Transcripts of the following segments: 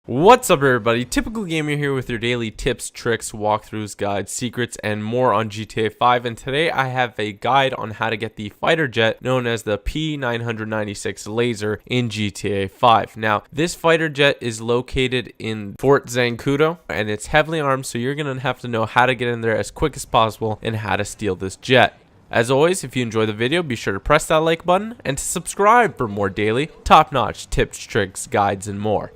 What's up, everybody? Typical Gamer here with your daily tips, tricks, walkthroughs, guides, secrets, and more on GTA 5. And today I have a guide on how to get the fighter jet known as the P-996 LAZER in GTA 5. Now, this fighter jet is located in Fort Zancudo, and it's heavily armed, so you're going to have to know how to get in there as quick as possible and how to steal this jet. As always, if you enjoy the video, be sure to press that like button and to subscribe for more daily, top-notch tips, tricks, guides, and more.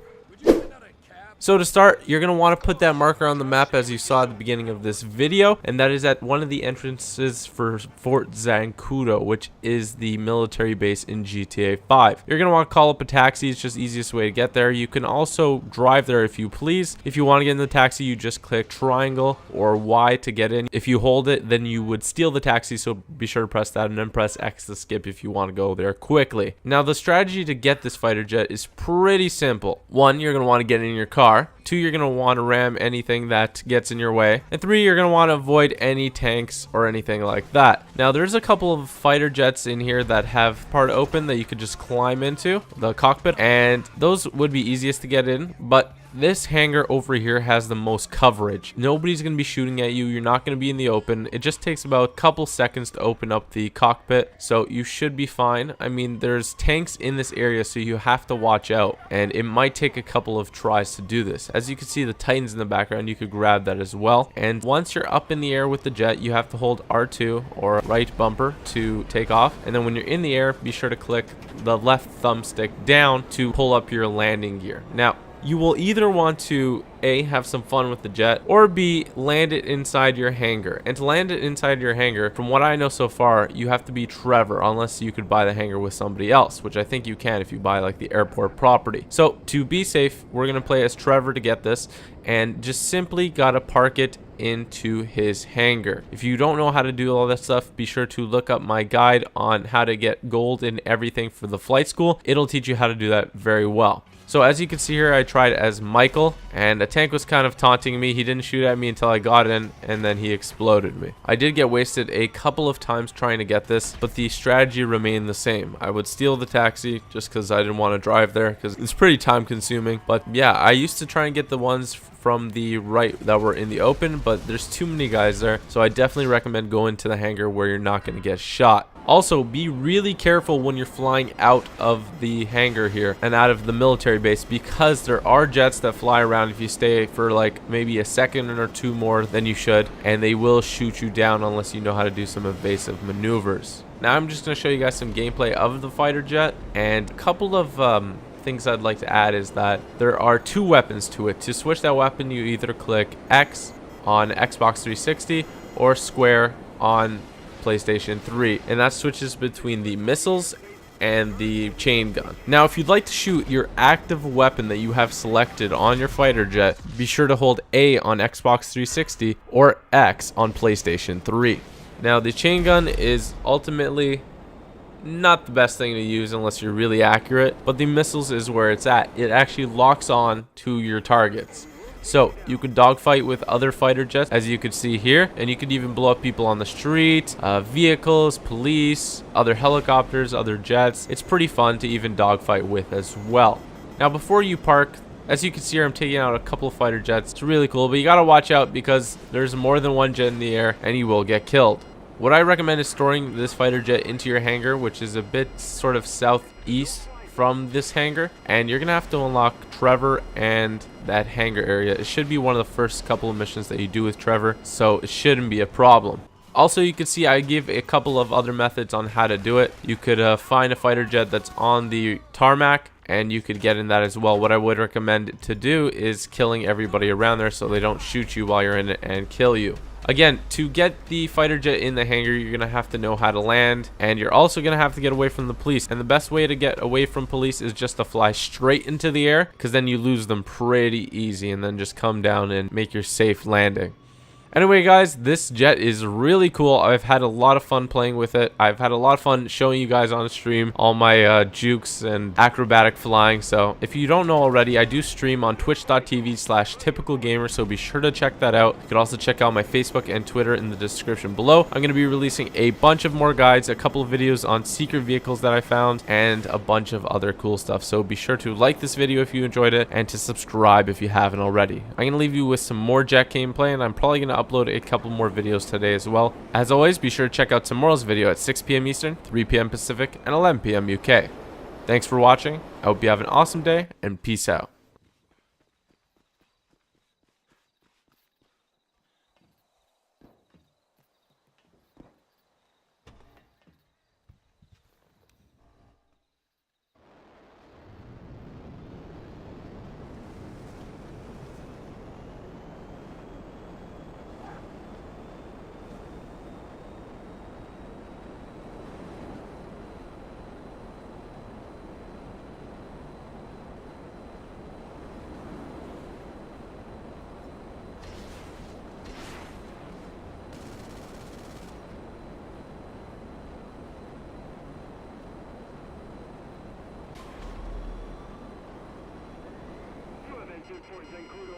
So to start, you're going to want to put that marker on the map as you saw at the beginning of this video, and that is at one of the entrances for Fort Zancudo, which is the military base in GTA 5. You're going to want to call up a taxi. It's just the easiest way to get there. You can also drive there if you please. If you want to get in the taxi, you just click triangle or Y to get in. If you hold it, then you would steal the taxi, so be sure to press that and then press X to skip if you want to go there quickly. Now, the strategy to get this fighter jet is pretty simple. One, you're going to want to get in your car. 2, you're going to want to ram anything that gets in your way. And 3, you're going to want to avoid any tanks or anything like that. Now, there's a couple of fighter jets in here that have part open that you could just climb into, the cockpit, and those would be easiest to get in, but this hangar over here has the most coverage. Nobody's going to be shooting at you. You're not going to be in the open. It just takes about a couple seconds to open up the cockpit, so you should be fine. I mean, there's tanks in this area, so you have to watch out, and it might take a couple of tries to do this. As you can see, the Titans in the background, you could grab that as well. And once you're up in the air with the jet, you have to hold R2 or right bumper to take off. And then when you're in the air, be sure to click the left thumbstick down to pull up your landing gear. Now, you will either want to A, have some fun with the jet, or B, land it inside your hangar. And to land it inside your hangar, from what I know so far, you have to be Trevor, unless you could buy the hangar with somebody else, which I think you can if you buy like the airport property. So to be safe, we're going to play as Trevor to get this, and just simply gotta park it into his hangar. If you don't know how to do all that stuff, be sure to look up my guide on how to get gold and everything for the flight school. It'll teach you how to do that very well. So as you can see here, I tried as Michael, and a tank was kind of taunting me. He didn't shoot at me until I got in, and then he exploded me. I did get wasted a couple of times trying to get this, but the strategy remained the same. I would steal the taxi just because I didn't want to drive there, because it's pretty time consuming. But yeah, I used to try and get the ones from the right that were in the open, but there's too many guys there, so I definitely recommend going to the hangar where you're not going to get shot. Also, be really careful when you're flying out of the hangar here and out of the military base, because there are jets that fly around if you stay for like maybe a second or two more than you should, and they will shoot you down unless you know how to do some evasive maneuvers. Now I'm just going to show you guys some gameplay of the fighter jet, and a couple of things I'd like to add is that there are 2 weapons to it. To switch that weapon, you either click X on Xbox 360 or square on PlayStation 3, and that switches between the missiles and the chain gun. Now, if you'd like to shoot your active weapon that you have selected on your fighter jet, be sure to hold A on Xbox 360 or X on PlayStation 3. Now, the chain gun is ultimately not the best thing to use unless you're really accurate, but the missiles is where it's at. It actually locks on to your targets. So you could dogfight with other fighter jets, as you could see here, and you could even blow up people on the street, vehicles, police, other helicopters, other jets. It's pretty fun to even dogfight with as well. Now, before you park, as you can see here, I'm taking out a couple of fighter jets. It's really cool, but you gotta watch out because there's more than one jet in the air and you will get killed. What I recommend is storing this fighter jet into your hangar, which is a bit sort of southeast from this hangar, and you're gonna have to unlock Trevor and that hangar area. It should be one of the first couple of missions that you do with Trevor, so it shouldn't be a problem. Also, you can see I give a couple of other methods on how to do it. You could find a fighter jet that's on the tarmac, and you could get in that as well. What I would recommend to do is killing everybody around there so they don't shoot you while you're in it and kill you. Again, to get the fighter jet in the hangar, you're going to have to know how to land, and you're also going to have to get away from the police. And the best way to get away from police is just to fly straight into the air, because then you lose them pretty easy, and then just come down and make your safe landing. Anyway, guys, this jet is really cool. I've had a lot of fun playing with it. I've had a lot of fun showing you guys on stream all my jukes and acrobatic flying. So if you don't know already, I do stream on twitch.tv/typicalgamer, so be sure to check that out. You can also check out my Facebook and Twitter in the description below. I'm going to be releasing a bunch of more guides, a couple of videos on secret vehicles that I found, and a bunch of other cool stuff. So be sure to like this video if you enjoyed it, and to subscribe if you haven't already. I'm going to leave you with some more jet gameplay, and I'm probably going to upload a couple more videos today as well. As always, be sure to check out tomorrow's video at 6 p.m. Eastern, 3 p.m. Pacific, and 11 p.m. UK. Thanks for watching. I hope you have an awesome day, and peace out. Force include